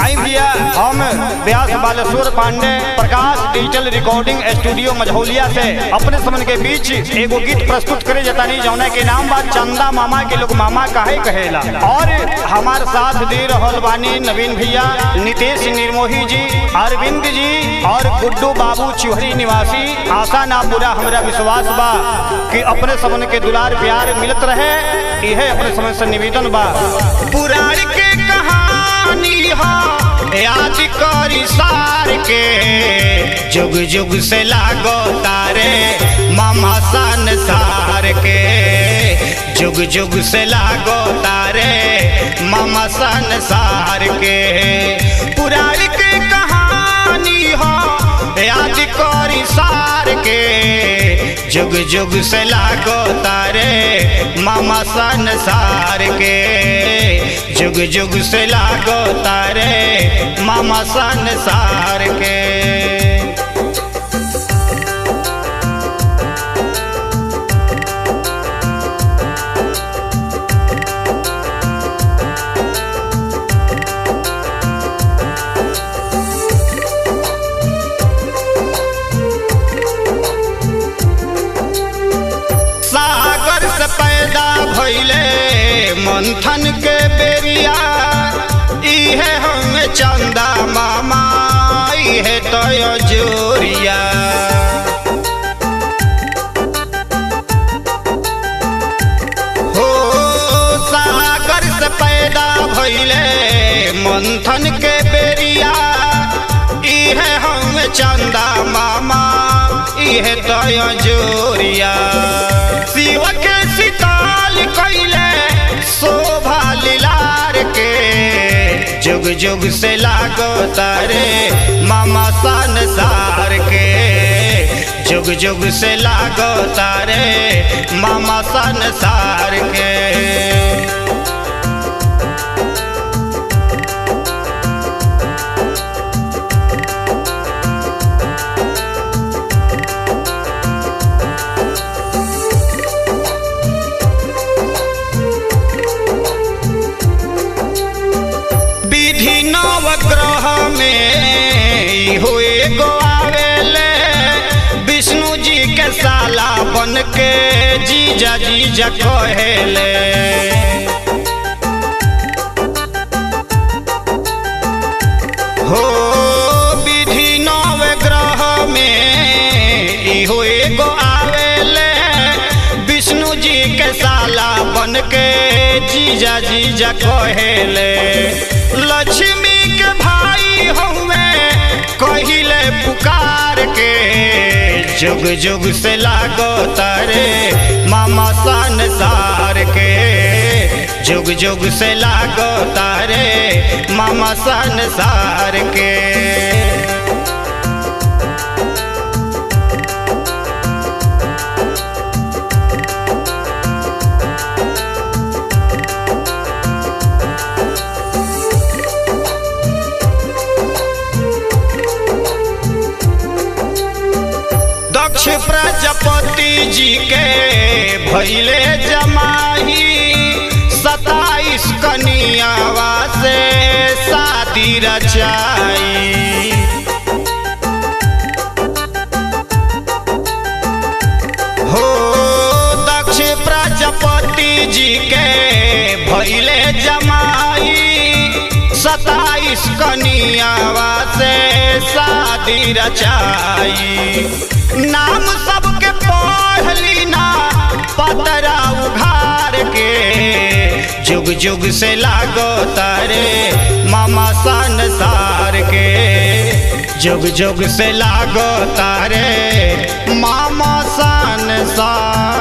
आई भैया हम Vyas Baleshwar Pandey Prakash digital recording studio Majhauliya से अपने समन के बीच एगो गीत प्रस्तुत करे जतानी जौना के नाम बा चंदा मामा के लोग मामा काहे कहेला। और हमार साथ दे रहल बानी नवीन भैया, नितेश निर्मोही जी, अरविंद जी और गुड्डू बाबू चिवहरी निवासी। आशा ना पूरा हमरा विश्वास बा कि अपने समन के दुलार प्यार मिलत रहे, यह अपने समन से निवेदन बा। पुराण के कहानी याद करी सार के, जुग जुग से लागो तारे मामा संसार के, जुग जुग से लागो तारे मामा संसार के। पुराण के कहानी हो याद करी सार के, जुग जुग से लागो तारे मामा संसार के, जुग जुग से लागो तारे मामा संसार के। सागर से पैदा भइले मंथन के बेरिया, इहे हम चंदा मामा इहे तो जोरिया। हो सागर से पैदा भइले मंथन के बेरिया, इहे हम चंदा मामा इहे तो जोरिया। शिव के सिताल कैले शोभा लीलार के, जुग जुग से लागो तारे मामा संसार के, जुग जुग से लागो तारे मामा संसार के। विधि नवग्रह में हुए गो आवेले, विष्णु जी के साला बन के जीजा जीजा कहेले। हो विधि नवग्रह में हुए गो आवेले, विष्णु जी के साला बन के जीजा जीजा कहेले। लक्ष्मी के भाई हुए कहिले पुकार के, जुग जुग से लागो तारे मामा संसार के, जुग जुग से लागो तारे मामा संसार के। दक्ष प्रजापति जी के भइले जमाही, 27 कन्यावा से शादी रचाई। हो दक्ष प्रजापति जी के भइले जमाई, 27 कन्यावा से शादी रचाई। नाम सबके पढ़ली ना पतरा उघार के, जुग जुग से लागो तारे मामा संसार के, जुग जुग से लागो तारे मामा संसार।